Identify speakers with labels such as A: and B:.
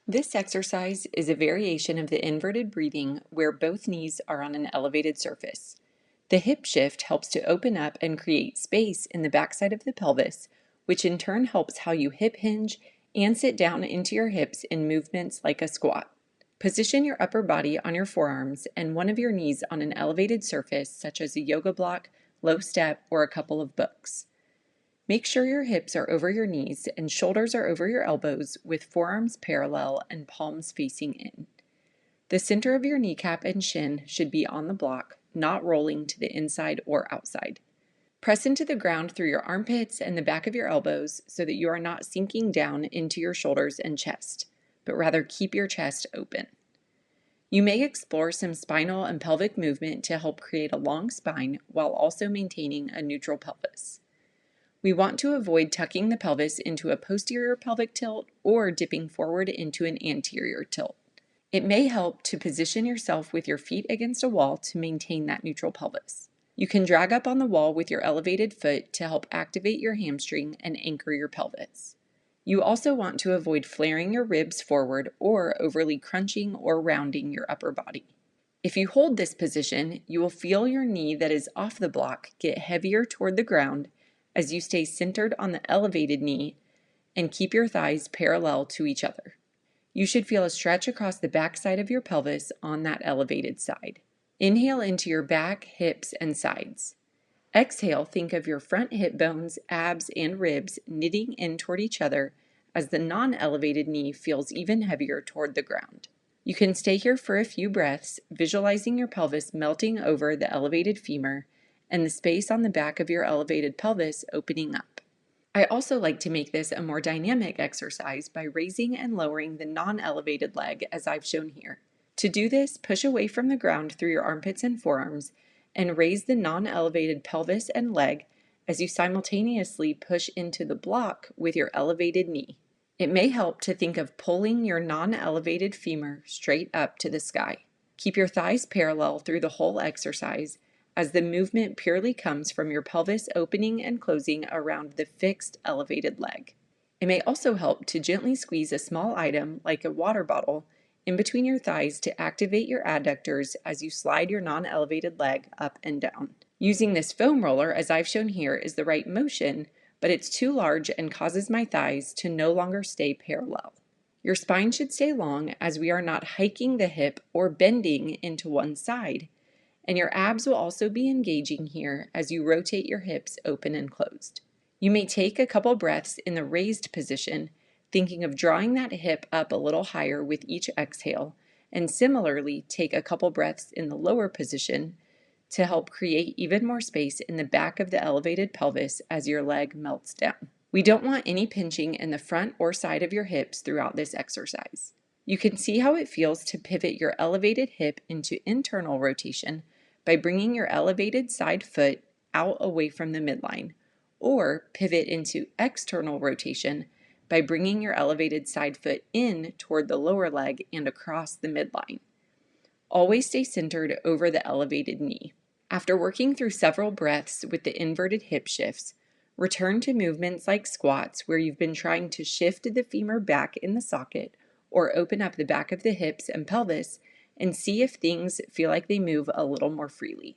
A: This exercise is a variation of the inverted breathing where both knees are on an elevated surface. The hip shift helps to open up and create space in the backside of the pelvis, which in turn helps how you hip hinge and sit down into your hips in movements like a squat. Position your upper body on your forearms and one of your knees on an elevated surface such as a yoga block, low step, or a couple of books. Make sure your hips are over your knees and shoulders are over your elbows with forearms parallel and palms facing in. The center of your kneecap and shin should be on the block, not rolling to the inside or outside. Press into the ground through your armpits and the back of your elbows so that you are not sinking down into your shoulders and chest, but rather keep your chest open. You may explore some spinal and pelvic movement to help create a long spine while also maintaining a neutral pelvis. We want to avoid tucking the pelvis into a posterior pelvic tilt or dipping forward into an anterior tilt. It may help to position yourself with your feet against a wall to maintain that neutral pelvis. You can drag up on the wall with your elevated foot to help activate your hamstring and anchor your pelvis. You also want to avoid flaring your ribs forward or overly crunching or rounding your upper body. If you hold this position, you will feel your knee that is off the block get heavier toward the ground as you stay centered on the elevated knee and keep your thighs parallel to each other. You should feel a stretch across the back side of your pelvis on that elevated side. Inhale into your back, hips, and sides. Exhale, think of your front hip bones, abs, and ribs knitting in toward each other as the non-elevated knee feels even heavier toward the ground. You can stay here for a few breaths, visualizing your pelvis melting over the elevated femur and the space on the back of your elevated pelvis opening up. I also like to make this a more dynamic exercise by raising and lowering the non-elevated leg as I've shown here. To do this, push away from the ground through your armpits and forearms and raise the non-elevated pelvis and leg as you simultaneously push into the block with your elevated knee. It may help to think of pulling your non-elevated femur straight up to the sky. Keep your thighs parallel through the whole exercise as the movement purely comes from your pelvis opening and closing around the fixed elevated leg. It may also help to gently squeeze a small item, like a water bottle, in between your thighs to activate your adductors as you slide your non-elevated leg up and down. Using this foam roller, as I've shown here, is the right motion, but it's too large and causes my thighs to no longer stay parallel. Your spine should stay long as we are not hiking the hip or bending into one side, and your abs will also be engaging here as you rotate your hips open and closed. You may take a couple breaths in the raised position, thinking of drawing that hip up a little higher with each exhale, and similarly take a couple breaths in the lower position to help create even more space in the back of the elevated pelvis as your leg melts down. We don't want any pinching in the front or side of your hips throughout this exercise. You can see how it feels to pivot your elevated hip into internal rotation by bringing your elevated side foot out away from the midline, or pivot into external rotation by bringing your elevated side foot in toward the lower leg and across the midline. Always stay centered over the elevated knee. After working through several breaths with the inverted hip shifts, return to movements like squats where you've been trying to shift the femur back in the socket or open up the back of the hips and pelvis and see if things feel like they move a little more freely.